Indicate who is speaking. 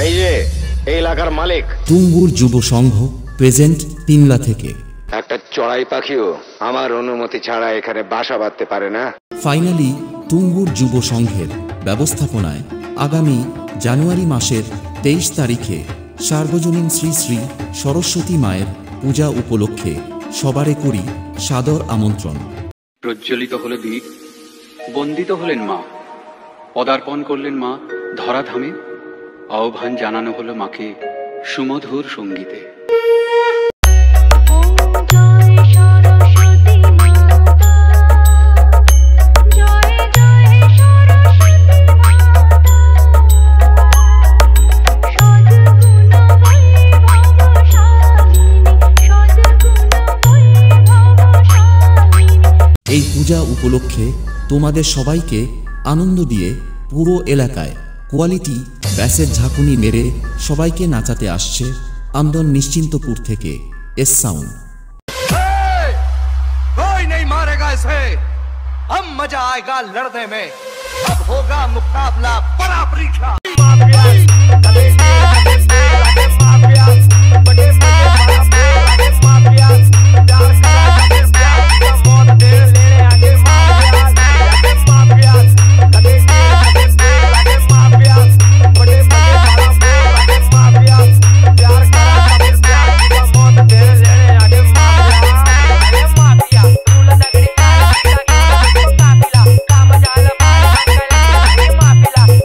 Speaker 1: এই যে এই এলাকার মালিক
Speaker 2: তুঙ্গুর যুব সংঘ প্রেজেন্ট তিনলা থেকে।
Speaker 1: একটা চড়াই পাখিও আমার অনুমতি ছাড়া এখানে বাসা বাঁধতে পারে না।
Speaker 2: ফাইনালি তুঙ্গুর যুব সংঘের ব্যবস্থাপনায় আগামী জানুয়ারি মাসের 23 তারিখে সার্বজনীন শ্রী শ্রী সরস্বতী মায়ের পূজা উপলক্ষে সবারে করি সাদর আমন্ত্রণ।
Speaker 3: প্রজ্বলিত হল দীপ, বন্দিত হলেন মা, পদার্পণ করলেন মা ধরাধামে, আহ্বান জানানো হলো মাকে সুমধুর সঙ্গীতে।
Speaker 2: এই পূজা উপলক্ষে তোমাদের সবাইকে আনন্দ দিয়ে পুরো এলাকায় কোয়ালিটি ব্যাসের ঝাঁকুনি মেরে সবাইকে নাচাতে আসছে আমদন নিশ্চিন্তপুর থেকে এস সাউন্ড।
Speaker 4: कोई नहीं मारेगा इसे, अब मजा आएगा लड़ने में, अब होगा मुकाबला बड़ा परीक्षा। माफिया